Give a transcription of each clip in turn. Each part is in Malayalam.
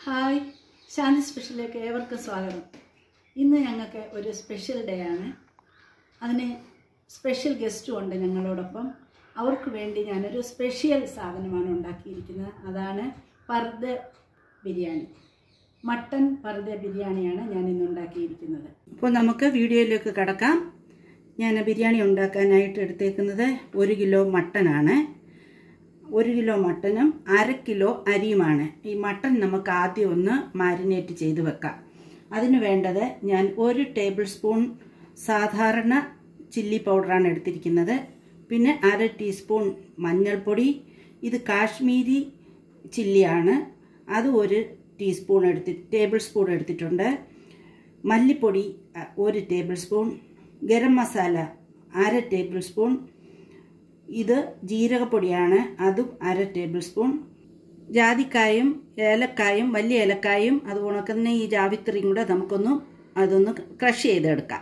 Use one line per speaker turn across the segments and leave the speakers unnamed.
ഹായ്, ശാന്തി സ്പെഷ്യലിലേക്ക് ഏവർക്കും സ്വാഗതം. ഇന്ന് ഞങ്ങൾക്ക് ഒരു സ്പെഷ്യൽ ഡേ ആണ്. അതിന് സ്പെഷ്യൽ ഗസ്റ്റും ഉണ്ട് ഞങ്ങളോടൊപ്പം. അവർക്ക് വേണ്ടി ഞാനൊരു സ്പെഷ്യൽ സാധനമാണ് ഉണ്ടാക്കിയിരിക്കുന്നത്. അതാണ് പർദ ബിരിയാണി. മട്ടൺ പർദ ബിരിയാണിയാണ് ഞാൻ ഇന്ന് ഉണ്ടാക്കിയിരിക്കുന്നത്. അപ്പോൾ നമുക്ക് വീഡിയോയിലേക്ക് കടക്കാം. ഞാൻ ബിരിയാണി ഉണ്ടാക്കാനായിട്ട് എടുത്തേക്കുന്നത് 1 കിലോ മട്ടനാണ്. 1 കിലോ മട്ടനും 1/2 കിലോ അരിയുമാണ്. ഈ മട്ടൺ നമുക്ക് ആദ്യം ഒന്ന് മാരിനേറ്റ് ചെയ്ത് വെക്കാം. അതിന് വേണ്ടത് ഞാൻ 1 ടേബിൾ സ്പൂൺ സാധാരണ ചില്ലി പൗഡറാണ് എടുത്തിരിക്കുന്നത്. പിന്നെ 1/2 ടീസ്പൂൺ മഞ്ഞൾപ്പൊടി. ഇത് കാശ്മീരി ചില്ലിയാണ്. അത് 1 ടേബിൾ സ്പൂൺ എടുത്തിട്ടുണ്ട്. മല്ലിപ്പൊടി 1 table spoon. Garam masala 1/2 table spoon. ഇത് ജീരകപ്പൊടിയാണ്, അതും 1/2 ടേബിൾ സ്പൂൺ. ജാതിക്കായും ഏലക്കായും വലിയ ഏലക്കായും അതുപോലെ തന്നെ ഈ ജാവിത്രിയും കൂടെ അതൊന്ന് ക്രഷ് ചെയ്തെടുക്കാം.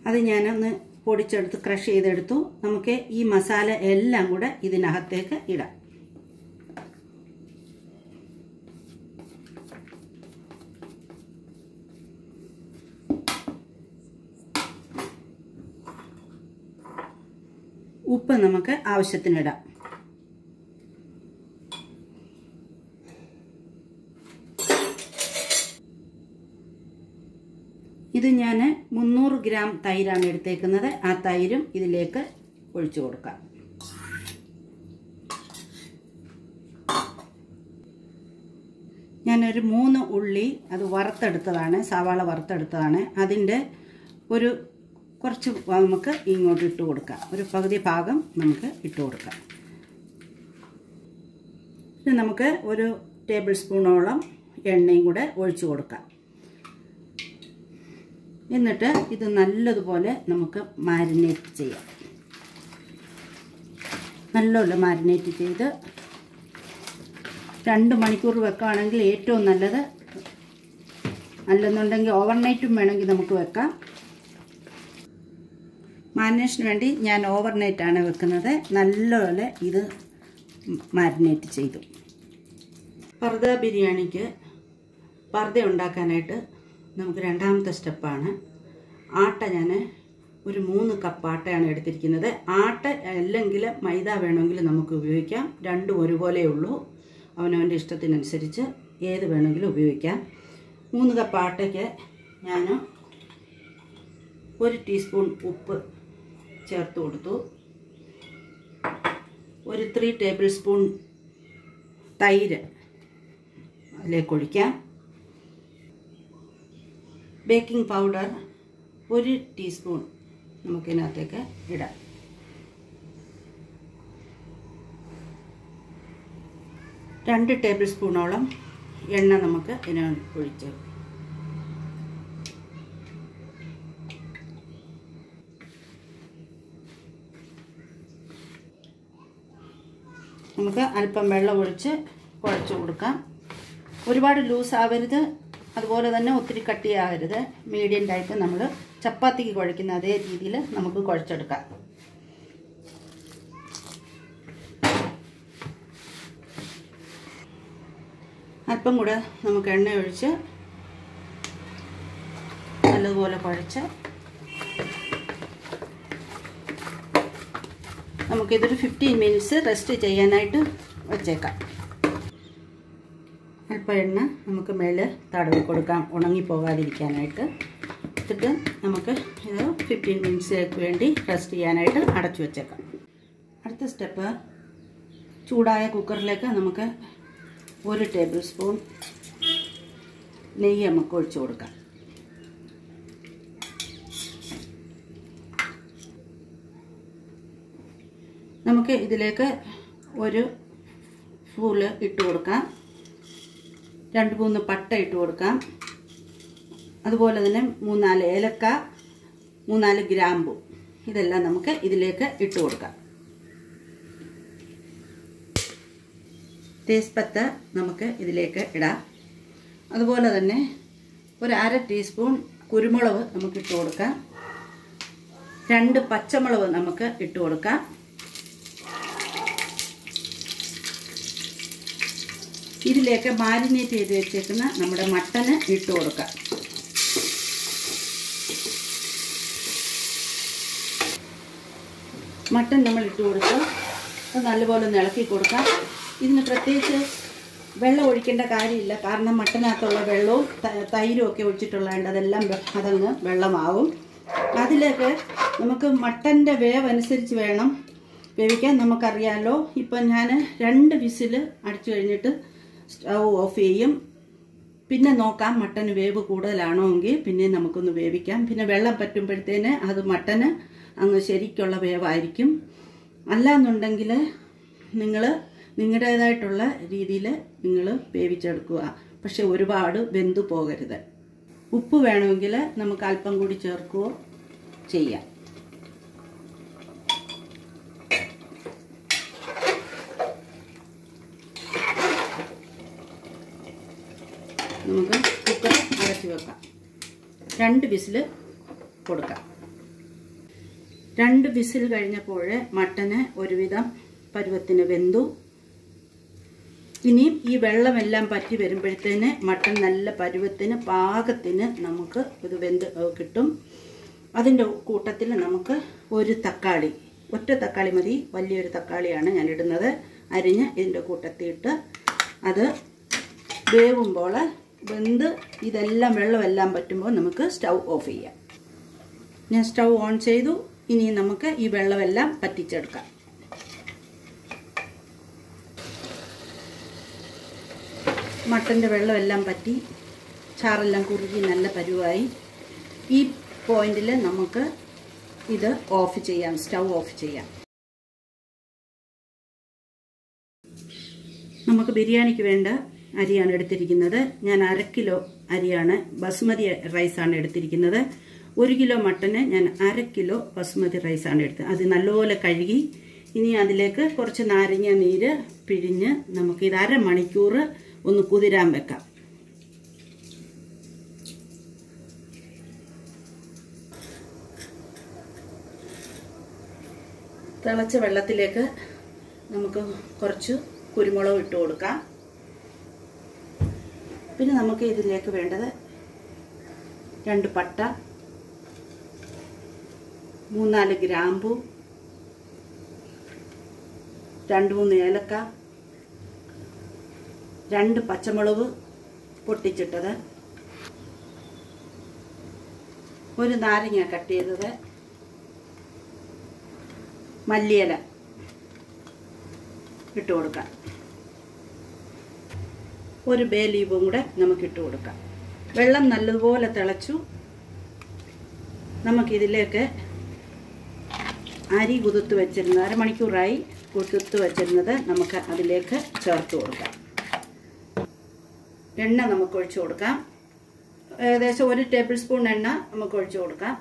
അത് ഞാനൊന്ന് പൊടിച്ചെടുത്ത് ക്രഷ് ചെയ്തെടുത്തു. നമുക്ക് ഈ മസാല എല്ലാം കൂടെ ഇതിനകത്തേക്ക് ഇടാം. ഉപ്പ് നമുക്ക് ആവശ്യത്തിനിടാം. ഇത് ഞാൻ 300 ഗ്രാം തൈരാണ് എടുത്തേക്കുന്നത്. ആ തൈരും ഇതിലേക്ക് ഒഴിച്ചു കൊടുക്കാം. ഞാനൊരു 3 ഉള്ളി അത് വറുത്തെടുത്തതാണ്, സവാള വറുത്തെടുത്തതാണ്. അതിൻ്റെ കുറച്ച് നമുക്ക് ഇങ്ങോട്ട് ഇട്ട് കൊടുക്കാം. ഒരു പകുതി ഭാഗം നമുക്ക് ഇട്ട് കൊടുക്കാം. പിന്നെ നമുക്ക് 1 ടേബിൾ സ്പൂണോളം എണ്ണയും കൂടെ ഒഴിച്ചു കൊടുക്കാം. എന്നിട്ട് ഇത് നല്ലതുപോലെ നമുക്ക് മാരിനേറ്റ് ചെയ്യാം. നല്ലപോലെ മാരിനേറ്റ് ചെയ്ത് 2 മണിക്കൂർ വെക്കുകയാണെങ്കിൽ ഏറ്റവും നല്ലത്. അല്ലെന്നുണ്ടെങ്കിൽ ഓവർനൈറ്റും വേണമെങ്കിൽ നമുക്ക് വെക്കാം. മാരിനേഷന് വേണ്ടി ഞാൻ ഓവർനൈറ്റാണ് വെക്കുന്നത്. നല്ലപോലെ ഇത് മാരിനേറ്റ് ചെയ്തു. പർദ ബിരിയാണിക്ക് പർദ ഉണ്ടാക്കാനായിട്ട് നമുക്ക് രണ്ടാമത്തെ സ്റ്റെപ്പാണ്. ആട്ട ഞാൻ ഒരു 3 കപ്പ് ആട്ടയാണ് എടുത്തിരിക്കുന്നത്. ആട്ട അല്ലെങ്കിൽ മൈദ വേണമെങ്കിൽ നമുക്ക് ഉപയോഗിക്കാം. രണ്ടും ഒരുപോലെ ഉള്ളൂ. അവനവൻ്റെ ഇഷ്ടത്തിനനുസരിച്ച് ഏത് വേണമെങ്കിലും ഉപയോഗിക്കാം. 3 കപ്പ് ആട്ടയ്ക്ക് ഞാൻ 1 ടീസ്പൂൺ ഉപ്പ് ചേർത്ത് കൊടുത്തു. 3 ടേബിൾ സ്പൂൺ തൈര് അതിലേക്ക് ഒഴിക്കാം. ബേക്കിംഗ് പൗഡർ 1 ടീസ്പൂൺ നമുക്കിതിനകത്തേക്ക് ഇടാം. രണ്ട് ടേബിൾ സ്പൂണോളം എണ്ണ നമുക്ക് ഇതിനകത്ത് ഒഴിച്ച് നമുക്ക് അല്പം വെള്ളം ഒഴിച്ച് കുഴച്ച് കൊടുക്കാം. ഒരുപാട് ലൂസ് ആവരുത്, അതുപോലെ തന്നെ ഒത്തിരി കട്ടിയാകരുത്. മീഡിയം ടൈപ്പ് നമ്മൾ ചപ്പാത്തിക്ക് കുഴയ്ക്കുന്ന അതേ രീതിയിൽ നമുക്ക് കുഴച്ചെടുക്കാം. അല്പം കൂടെ നമുക്ക് എണ്ണ ഒഴിച്ച് നല്ലതുപോലെ കുഴച്ച് നമുക്കിതൊരു 15 മിനിറ്റ്സ് റെസ്റ്റ് ചെയ്യാനായിട്ട് വച്ചേക്കാം. അല്പം എണ്ണ നമുക്ക് മേലെ തടവി കൊടുക്കാം, ഉണങ്ങിപ്പോകാതിരിക്കാനായിട്ട്. എന്നിട്ട് നമുക്ക് ഇത് 15 മിനിറ്റ്സിലേക്ക് വേണ്ടി റെസ്റ്റ് ചെയ്യാനായിട്ട് അടച്ചു വച്ചേക്കാം. അടുത്ത സ്റ്റെപ്പ്, ചൂടായ കുക്കറിലേക്ക് നമുക്ക് 1 ടേബിൾ സ്പൂൺ നെയ്യ് നമുക്ക് ഒഴിച്ചു കൊടുക്കാം. നമുക്ക് ഇതിലേക്ക് 1 ഫൂല് ഇട്ട് കൊടുക്കാം. 2-3 പട്ട ഇട്ട് കൊടുക്കാം. അതുപോലെ തന്നെ 3-4 ഏലക്ക, 3-4 ഗ്രാമ്പു, ഇതെല്ലാം നമുക്ക് ഇതിലേക്ക് ഇട്ട് കൊടുക്കാം. തേസ്പത്ത നമുക്ക് ഇതിലേക്ക് ഇടാം. അതുപോലെ തന്നെ 1/2 ടീസ്പൂൺ കുരുമുളക് നമുക്ക് ഇട്ട് കൊടുക്കാം. 2 പച്ചമുളക് നമുക്ക് ഇട്ട് കൊടുക്കാം. ഇതിലേക്ക് മാരിനേറ്റ് ചെയ്ത് വെച്ചേക്കുന്ന നമ്മുടെ മട്ടന് ഇട്ട് കൊടുക്കാം. മട്ടൻ നമ്മൾ ഇട്ട് കൊടുക്കുക. അത് നല്ലപോലെ ഒന്ന് ഇളക്കി കൊടുക്കാം. ഇതിന് പ്രത്യേകിച്ച് വെള്ളം ഒഴിക്കേണ്ട കാര്യമില്ല. കാരണം മട്ടനകത്തുള്ള വെള്ളവും തൈരും ഒക്കെ ഒഴിച്ചിട്ടുള്ളതുകൊണ്ട് അതെല്ലാം അതങ്ങ് വെള്ളമാവും. അതിലേക്ക് നമുക്ക് മട്ടൻ്റെ വേവ് അനുസരിച്ച് വേണം വേവിക്കാൻ. നമുക്കറിയാമല്ലോ, ഇപ്പം ഞാൻ 2 വിസിൽ അടിച്ചു കഴിഞ്ഞിട്ട് സ്റ്റൗ ഓഫ് ചെയ്യും. പിന്നെ നോക്കാം മട്ടന് വേവ് കൂടുതലാണോ എങ്കിൽ പിന്നെ നമുക്കൊന്ന് വേവിക്കാം. പിന്നെ വെള്ളം പറ്റുമ്പോഴത്തേന് അത് മട്ടന് അങ്ങ് ശരിക്കുള്ള വേവായിരിക്കും. അല്ലാന്നുണ്ടെങ്കിൽ നിങ്ങൾ നിങ്ങളുടേതായിട്ടുള്ള രീതിയിൽ നിങ്ങൾ വേവിച്ചെടുക്കുക. പക്ഷെ ഒരുപാട് വെന്തു പോകരുത്. ഉപ്പ് വേണമെങ്കിൽ നമുക്ക് അല്പം കൂടി ചേർക്കുകയോ ചെയ്യാം. നമുക്ക് കുക്കർ അടച്ചു വെക്കാം. 2 വിസിൽ കൊടുക്കാം. 2 വിസിൽ കഴിഞ്ഞപ്പോൾ മട്ടന് ഒരുവിധം പരുവത്തിന് വെന്തു. ഇനിയും ഈ വെള്ളമെല്ലാം പറ്റി വരുമ്പോഴത്തേന് മട്ടൻ നല്ല പരുവത്തിന് പാകത്തിന് നമുക്ക് ഇത് വെന്ത് കിട്ടും. അതിൻ്റെ കൂട്ടത്തിൽ നമുക്ക് ഒരു തക്കാളി, ഒറ്റ തക്കാളി മതി, വലിയൊരു തക്കാളിയാണ് ഞാൻ ഇടുന്നത്, അരിഞ്ഞ് ഇതിൻ്റെ കൂട്ടത്തിയിട്ട് അത് വേവുമ്പോൾ വെന്ത് ഇതെല്ലാം വെള്ളമെല്ലാം പറ്റുമ്പോൾ നമുക്ക് സ്റ്റൗ ഓഫ് ചെയ്യാം. ഞാൻ സ്റ്റൗ ഓൺ ചെയ്തു. ഇനി നമുക്ക് ഈ വെള്ളമെല്ലാം പറ്റിച്ചെടുക്കാം. മട്ടൻ്റെ വെള്ളമെല്ലാം പറ്റി ചാറെല്ലാം കുറുകി നല്ല പരുവായി. ഈ പോയിന്റിൽ നമുക്ക് ഇത് ഓഫ് ചെയ്യാം, സ്റ്റൗ ഓഫ് ചെയ്യാം. നമുക്ക് ബിരിയാണിക്ക് വേണ്ട അരിയാണ് എടുത്തിരിക്കുന്നത്. ഞാൻ 1/2 കിലോ അരിയാണ്, ബസുമതി റൈസാണ് എടുത്തിരിക്കുന്നത്. 1 കിലോ മട്ടന് ഞാൻ 1/2 കിലോ ബസുമതി റൈസാണ് എടുത്തത്. അത് നല്ലപോലെ കഴുകി ഇനി അതിലേക്ക് കുറച്ച് നാരങ്ങ നീര് പിഴിഞ്ഞ് നമുക്കിത് 1/2 മണിക്കൂർ ഒന്ന് കുതിരാൻ വെക്കാം. തിളച്ച വെള്ളത്തിലേക്ക് നമുക്ക് കുറച്ച് കുരുമുളക് ഇട്ട് കൊടുക്കാം. പിന്നെ നമുക്ക് ഇതിലേക്ക് വേണ്ടത് 2 പട്ട, 3-4 ഗ്രാമ്പു, 2-3 ഏലക്ക, 2 പച്ചമുളക് പൊട്ടിച്ചിട്ടത്, 1 നാരങ്ങ കട്ട് ചെയ്തത്, മല്ലിയില ഇട്ട് കൊടുക്കാം. 1 ബേ ലീവും കൂടെ നമുക്കിട്ട് കൊടുക്കാം. വെള്ളം നല്ലതുപോലെ തിളച്ചു. നമുക്കിതിലേക്ക് അരി കുതിർത്ത് വെച്ചിരുന്നത് 1/2 മണിക്കൂറായി കുതിർത്ത് വെച്ചിരുന്നത് നമുക്ക് അതിലേക്ക് ചേർത്ത് കൊടുക്കാം. എണ്ണ നമുക്ക് ഒഴിച്ചു കൊടുക്കാം. ഏകദേശം 1 ടേബിൾ സ്പൂൺ എണ്ണ നമുക്ക് ഒഴിച്ചു കൊടുക്കാം.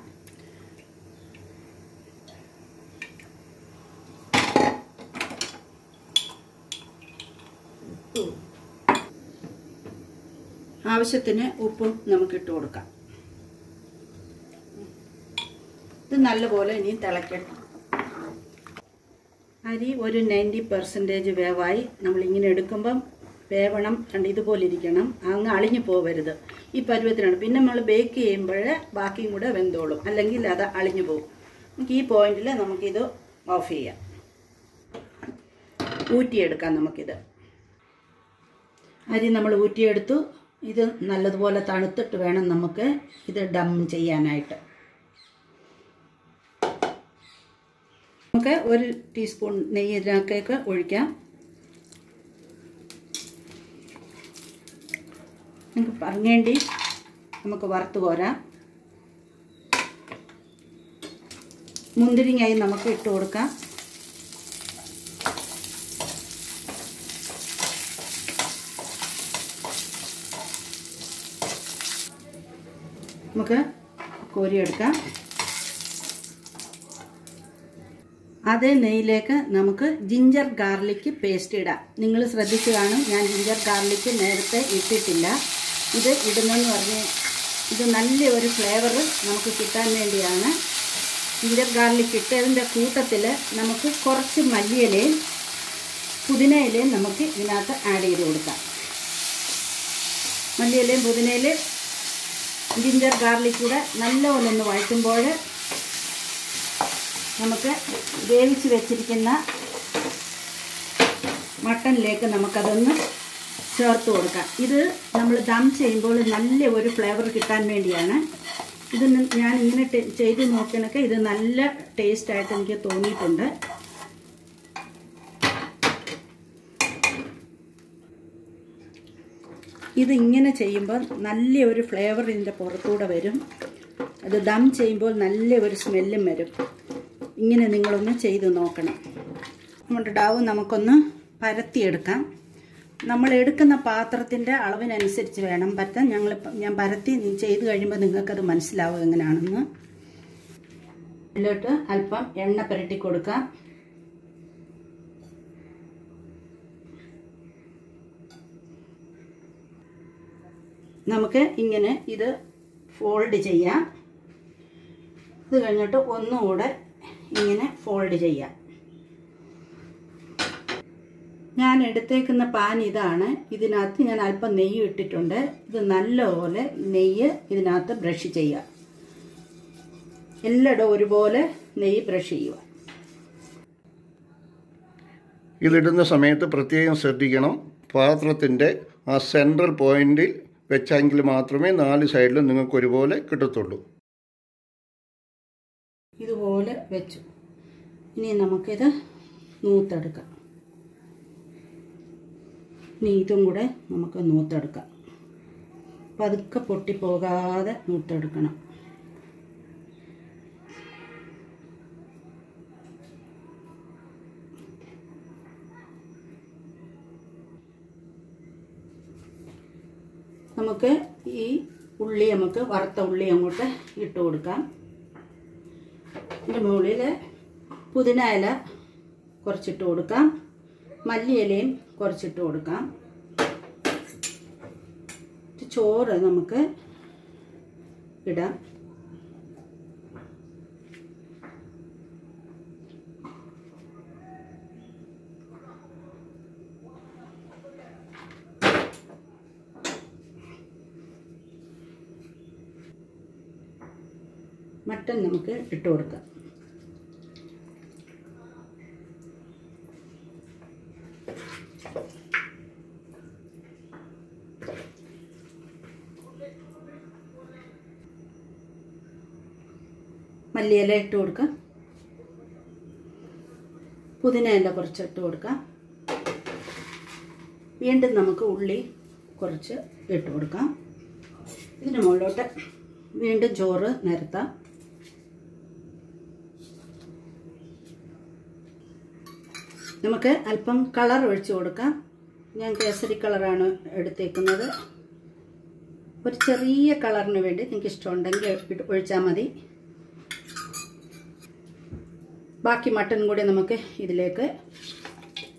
ആവശ്യത്തിന് ഉപ്പും നമുക്കിട്ട് കൊടുക്കാം. ഇത് നല്ലപോലെ ഇനി തിളക്കണം. അരി ഒരു 90% വേവായി. നമ്മളിങ്ങനെ എടുക്കുമ്പം വേവണം, കണ്ട് ഇതുപോലെ ഇരിക്കണം, അങ്ങ് അളിഞ്ഞു പോവരുത്. ഈ പരുവത്തിനാണ്. പിന്നെ നമ്മൾ ബേക്ക് ചെയ്യുമ്പോൾ ബാക്കിയും കൂടെ വെന്തോളും, അല്ലെങ്കിൽ അത് അളിഞ്ഞു പോകും. നമുക്ക് ഈ പോയിന്റിൽ നമുക്കിത് ഓഫ് ചെയ്യാം. ഊറ്റിയെടുക്കാം നമുക്കിത്. അരി നമ്മൾ ഊറ്റിയെടുത്തു. ഇത് നല്ലതുപോലെ തണുത്തിട്ട് വേണം നമുക്ക് ഇത് ഡം ചെയ്യാനായിട്ട്. നമുക്ക് 1 ടീസ്പൂൺ നെയ്യ് ഇതിനകത്തേക്ക് ഒഴിക്കാം. നമുക്ക് പറഞ്ഞേണ്ടി നമുക്ക് വറുത്ത് കോരാം. മുന്തിരിങ്ങായി നമുക്ക് ഇട്ട് കൊടുക്കാം. നമുക്ക് കോരിയെടുക്കാം. അതേ നെയ്യിലേക്ക് നമുക്ക് ജിഞ്ചർ ഗാർലിക് പേസ്റ്റ് ഇടാം. നിങ്ങൾ ശ്രദ്ധിച്ചു കാണും, ഞാൻ ജിഞ്ചർ ഗാർലിക് നേരത്തെ ഇട്ടിട്ടില്ല. ഇത് ഇടുന്നതെന്ന് പറഞ്ഞ് ഇത് നല്ല ഒരു ഫ്ലേവർ നമുക്ക് കിട്ടാൻ വേണ്ടിയാണ് ജിഞ്ചർ ഗാർലിക് ഇട്ടതിൻ്റെ കൂട്ടത്തിൽ നമുക്ക് കുറച്ച് മല്ലിയിലയും പുതിന ഇലയും നമുക്ക് ഇതിനകത്ത് ആഡ് ചെയ്ത് കൊടുക്കാം. മല്ലിയിലയും പുതിനയിലയും ജിഞ്ചർ ഗാർലിക് കൂടെ നല്ലപോലെ ഒന്ന് വഴറ്റുമ്പോൾ നമുക്ക് വേവിച്ച് വെച്ചിരിക്കുന്ന മട്ടനിലേക്ക് നമുക്കതൊന്ന് ചേർത്ത് കൊടുക്കാം. ഇത് നമ്മൾ ദം ചെയ്യുമ്പോൾ നല്ല ഒരു ഫ്ലേവർ കിട്ടാൻ വേണ്ടിയാണ്. ഇത് ഞാൻ ഇങ്ങനെ ചെയ്ത് നോക്കിയതൊക്കെ ഇത് നല്ല ടേസ്റ്റായിട്ട് എനിക്ക് തോന്നിയിട്ടുണ്ട്. ഇത് ഇങ്ങനെ ചെയ്യുമ്പോൾ നല്ല ഒരു ഫ്ലേവർ ഇതിൻ്റെ പുറത്തൂടെ വരും. അത് ദം ചെയ്യുമ്പോൾ നല്ല ഒരു സ്മെല്ലും വരും. ഇങ്ങനെ നിങ്ങളൊന്ന് ചെയ്ത് നോക്കണം. നമ്മുടെ ഡാവ് നമുക്കൊന്ന് പരത്തിയെടുക്കാം. നമ്മൾ എടുക്കുന്ന പാത്രത്തിൻ്റെ അളവിനനുസരിച്ച് വേണം പരത്താൻ. ഞാൻ പരത്തി ചെയ്ത് കഴിയുമ്പോൾ നിങ്ങൾക്കത് മനസ്സിലാവും എങ്ങനെയാണെന്ന്. ഇതിലോട്ട് അല്പം എണ്ണ പുരട്ടി കൊടുക്കാം. നമുക്ക് ഇങ്ങനെ ഇത് ഫോൾഡ് ചെയ്യാം. ഇത് കഴിഞ്ഞിട്ട് ഒന്നുകൂടെ ഇങ്ങനെ ഫോൾഡ് ചെയ്യാം. ഞാൻ എടുത്തേക്കുന്ന പാൻ ഇതാണ്. ഇതിനകത്ത് ഞാൻ അല്പം നെയ്യ് ഇട്ടിട്ടുണ്ട്. ഇത് നല്ലപോലെ നെയ്യ് ഇതിനകത്ത് ബ്രഷ് ചെയ്യുക. എല്ലായിടും ഒരുപോലെ നെയ്യ് ബ്രഷ് ചെയ്യുക.
ഇതിടുന്ന സമയത്ത് പ്രത്യേകം ശ്രദ്ധിക്കണം. പാത്രത്തിൻ്റെ ആ സെൻട്രൽ പോയിന്റിൽ വെച്ചെങ്കിൽ മാത്രമേ 4 സൈഡിലും നിങ്ങൾക്ക് ഒരുപോലെ കിട്ടത്തുള്ളൂ.
ഇതുപോലെ വെച്ചു. ഇനി നമുക്കിത് നൂത്തെടുക്കാം. ഇനി ഇതും കൂടെ നമുക്ക് നൂത്തെടുക്കാം. പതുക്കെ പൊട്ടിപ്പോകാതെ നൂത്തെടുക്കണം. നമുക്ക് ഈ ഉള്ളി നമുക്ക് വറുത്ത ഉള്ളി അങ്ങോട്ട് ഇട്ട് കൊടുക്കാം. ഇതിൻ്റെ മുകളിൽ പുതിന ഇല കുറച്ചിട്ട് കൊടുക്കാം. മല്ലിയിലയും കുറച്ചിട്ട് കൊടുക്കാം. ചോറ് നമുക്ക് ഇടാം. മട്ടൻ നമുക്ക് ഇട്ട് കൊടുക്കാം. മല്ലിയില ഇട്ട് കൊടുക്കാം. പുതിന ഇല കുറച്ചിട്ട് കൊടുക്കാം. വീണ്ടും നമുക്ക് ഉള്ളി കുറച്ച് ഇട്ട് കൊടുക്കാം. ഇതിന് മുകളിലോട്ട് വീണ്ടും ചോറ് നിരത്താം. നമുക്ക് അല്പം കളർ ഒഴിച്ചു കൊടുക്കാം. ഞാൻ കേസരി കളറാണ് എടുത്തേക്കുന്നത്. ഒരു ചെറിയ കളറിന് വേണ്ടി നിങ്ങൾക്ക് ഇഷ്ടമുണ്ടെങ്കിൽ ഒഴിച്ചാൽ മതി. ബാക്കി മട്ടൻ കൂടി നമുക്ക് ഇതിലേക്ക്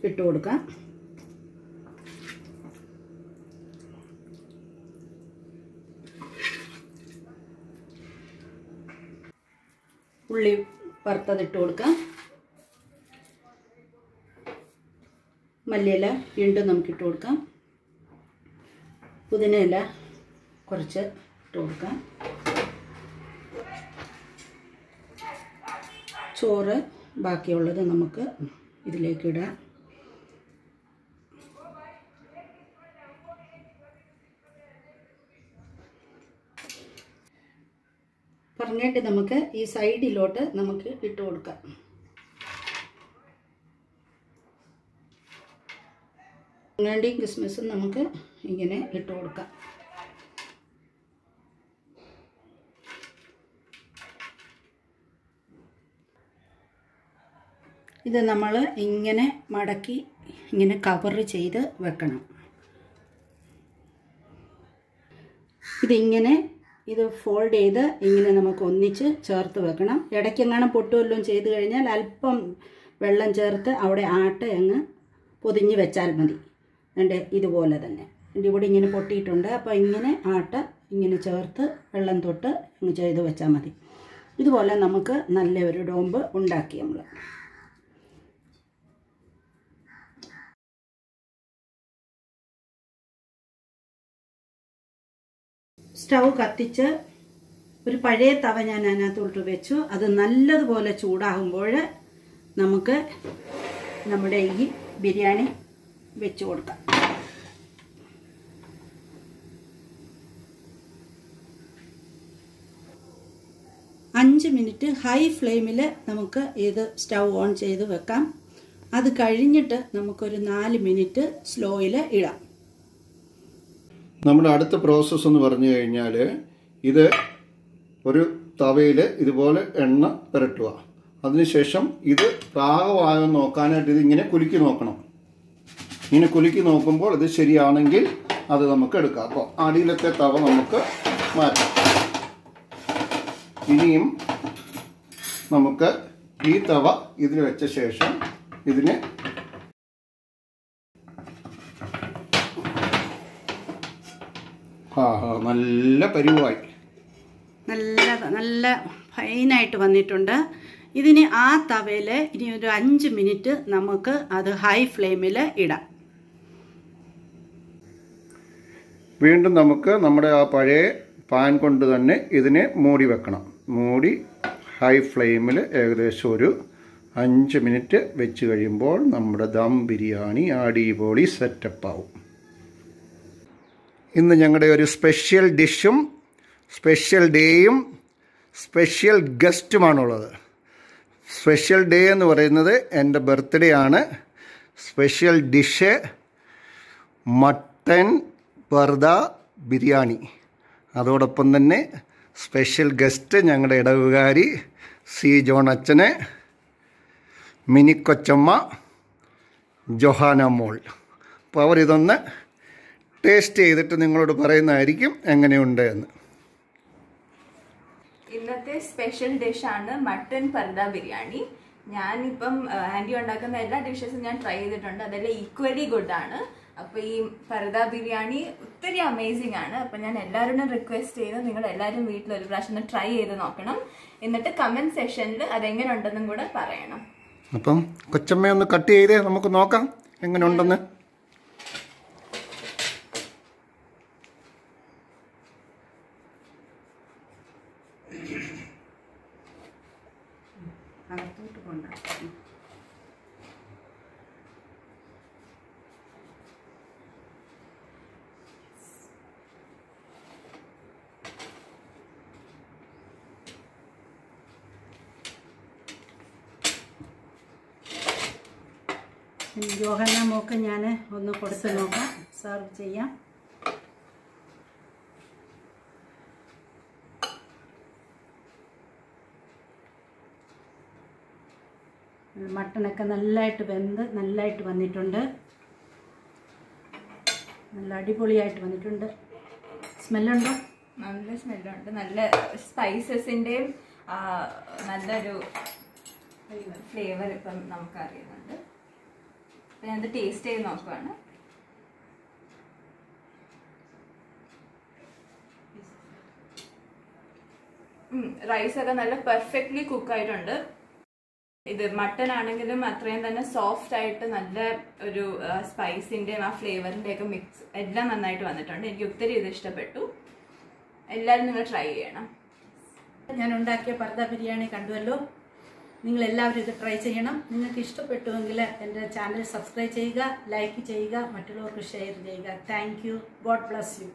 ഇട്ട് കൊടുക്കാം. ഉള്ളി വറുത്തതിട്ട് കൊടുക്കാം. മല്ലിയില വീണ്ടും നമുക്കിട്ട് കൊടുക്കാം. പുതിന ഇല കുറച്ച് ഇട്ട് കൊടുക്കാം. ചോറ് ബാക്കിയുള്ളത് നമുക്ക് ഇതിലേക്ക് ഇടാം. പറഞ്ഞിട്ട് നമുക്ക് ഈ സൈഡിലോട്ട് നമുക്ക് ഇട്ട് കൊടുക്കാം. വേണ്ടിയും കിസ്മിസും നമുക്ക് ഇങ്ങനെ ഇട്ട് കൊടുക്കാം. ഇത് നമ്മൾ ഇങ്ങനെ മടക്കി ഇങ്ങനെ കവർ ചെയ്ത് വെക്കണം. ഇതിങ്ങനെ ഇത് ഫോൾഡ് ചെയ്ത് ഇങ്ങനെ നമുക്ക് ഒന്നിച്ച് ചേർത്ത് വെക്കണം. ഇടയ്ക്കെങ്ങാനും പൊട്ടുവല്ലതും ചെയ്ത് കഴിഞ്ഞാൽ അല്പം വെള്ളം ചേർത്ത് അവിടെ ആട്ട അങ്ങ് പൊതിഞ്ഞ് വെച്ചാൽ മതി. എൻ്റെ ഇതുപോലെ തന്നെ എൻ്റെ ഇവിടെ ഇങ്ങനെ പൊട്ടിയിട്ടുണ്ട്. അപ്പോൾ ഇങ്ങനെ ആട്ട ഇങ്ങനെ ചേർത്ത് വെള്ളം തൊട്ട് അങ്ങ് ചെയ്ത് വെച്ചാൽ മതി. ഇതുപോലെ നമുക്ക് നല്ല ഒരു ഡോമ്പ് ഉണ്ടാക്കി നമ്മൾ സ്റ്റൗ കത്തിച്ച് ഒരു പഴയ തവ ഞാൻ അതിനകത്തോട്ട് വെച്ചു. അത് നല്ലതുപോലെ ചൂടാകുമ്പോൾ നമുക്ക് നമ്മുടെ ഈ ബിരിയാണി വെച്ച് കൊടുക്കാം. അഞ്ച് മിനിറ്റ് ഹൈ ഫ്ലെയിമിൽ നമുക്ക് ഇത് സ്റ്റൗ ഓൺ ചെയ്ത് വെക്കാം. അത് കഴിഞ്ഞിട്ട് നമുക്കൊരു 4 മിനിറ്റ് സ്ലോയിൽ ഇടാം.
നമ്മുടെ അടുത്ത പ്രോസസ്സ് എന്ന് പറഞ്ഞു കഴിഞ്ഞാൽ ഇത് ഒരു തവയിൽ ഇതുപോലെ എണ്ണ പുരട്ടുക. അതിനുശേഷം ഇത് പാകമായോ നോക്കാനായിട്ട് ഇതിങ്ങനെ കുലുക്കി നോക്കണം. ഇങ്ങനെ കുലുക്കി നോക്കുമ്പോൾ ഇത് ശരിയാണെങ്കിൽ അത് നമുക്ക് എടുക്കാം. അപ്പോൾ അടിയിലത്തെ തവ നമുക്ക് മാറ്റാം. ഇനിയും നമുക്ക് ഈ തവ ഇതിൽ വെച്ച ശേഷം ഇതിന് നല്ല പരുവായി
നല്ല ഫൈനായിട്ട് വന്നിട്ടുണ്ട്. ഇതിന് ആ തവയിൽ ഇനി ഒരു 5 മിനിറ്റ് നമുക്ക് അത് ഹൈ ഫ്ലെയിമിൽ ഇടാം.
വീണ്ടും നമുക്ക് നമ്മുടെ ആ പഴയ പാൻ കൊണ്ട് തന്നെ ഇതിനെ മൂടി വെക്കണം. മൂടി ഹൈ ഫ്ലെയിമിൽ ഏകദേശം ഒരു 5 മിനിറ്റ് വെച്ച് കഴിയുമ്പോൾ നമ്മുടെ ദം ബിരിയാണി അടിപൊളി സെറ്റപ്പ് ആവും. ഇന്ന് ഞങ്ങളുടെ ഒരു സ്പെഷ്യൽ ഡിഷും സ്പെഷ്യൽ ഡേയും സ്പെഷ്യൽ ഗസ്റ്റുമാണുള്ളത്. സ്പെഷ്യൽ ഡേ എന്ന് പറയുന്നത് എൻ്റെ ബർത്ത്ഡേ ആണ്. Special dish mutton parda biryani. അതോടൊപ്പം തന്നെ സ്പെഷ്യൽ ഗസ്റ്റ് ഞങ്ങളുടെ ഇടവുകാരി സി ജോൺ അച്ഛന്, മിനിക്കൊച്ചമ്മ, ജൊഹാന മോൾ. അപ്പോൾ അവരിതൊന്ന് ടേസ്റ്റ് ചെയ്തിട്ട് നിങ്ങളോട് പറയുന്നതായിരിക്കും എങ്ങനെയുണ്ട് എന്ന്.
ഇന്നത്തെ സ്പെഷ്യൽ ഡിഷാണ് മട്ടൻ പർദ ബിരിയാണി. ഞാനിപ്പം ആൻറ്റി ഉണ്ടാക്കുന്ന എല്ലാ ഡിഷസും ഞാൻ ട്രൈ ചെയ്തിട്ടുണ്ട്. അതെല്ലാം ഈക്വലി ഗുഡാണ്. അപ്പോൾ ഈ പർദ ബിരിയാണി ഒത്തിരി അമേസിംഗ് ആണ്. അപ്പം ഞാൻ എല്ലാവരോടും റിക്വസ്റ്റ് ചെയ്ത് നിങ്ങൾ എല്ലാവരും വീട്ടിൽ ഒരു പ്രാവശ്യം ട്രൈ ചെയ്ത് നോക്കണം. എന്നിട്ട് കമൻറ്റ് സെക്ഷനിൽ അതെങ്ങനെ ഉണ്ടെന്നും കൂടെ പറയണം.
അപ്പം കൊച്ചമ്മയൊന്ന് കട്ട് ചെയ്തേ നമുക്ക് നോക്കാം എങ്ങനെ ഉണ്ടെന്ന്.
ജോഹന മോക്ക് ഞാൻ ഒന്ന് കൊടുത്ത് നോക്കാം, സെർവ് ചെയ്യാം. മട്ടനൊക്കെ നല്ലതായിട്ട് വെന്ത് നല്ലതായിട്ട് വന്നിട്ടുണ്ട്. നല്ല അടിപൊളിയായിട്ട് വന്നിട്ടുണ്ട്. സ്മെല്ലുണ്ടോ?
നല്ല സ്മെല്ലുണ്ട്. നല്ല സ്പൈസസിൻ്റെയും നല്ലൊരു ഫ്ലേവർ ഇപ്പം നമുക്ക് അറിയുന്നുണ്ട്. അപ്പം ഞാനത് ടേസ്റ്റ് ചെയ്ത് നോക്കുവാണ്. റൈസൊക്കെ നല്ല പെർഫെക്റ്റ്ലി കുക്കായിട്ടുണ്ട്. ഇത് മട്ടൺ ആണെങ്കിലും അത്രയും തന്നെ സോഫ്റ്റ് ആയിട്ട് നല്ല ഒരു സ്പൈസിൻ്റെയും ആ ഫ്ലേവറിൻ്റെയൊക്കെ മിക്സ് എല്ലാം നന്നായിട്ട് വന്നിട്ടുണ്ട്. എനിക്ക് ഒത്തിരി ഇത് ഇഷ്ടപ്പെട്ടു. എല്ലാവരും നിങ്ങൾ ട്രൈ ചെയ്യണം.
ഞാൻ ഉണ്ടാക്കിയ പർദ ബിരിയാണി കണ്ടുവല്ലോ. നിങ്ങളെല്ലാവരും ഇത് ട്രൈ ചെയ്യണം. നിങ്ങൾക്ക് ഇഷ്ടപ്പെട്ടുവെങ്കിൽ എൻ്റെ ചാനൽ സബ്സ്ക്രൈബ് ചെയ്യുക, ലൈക്ക് ചെയ്യുക, മറ്റുള്ളവർക്ക് ഷെയർ ചെയ്യുക. Thank you. God bless you.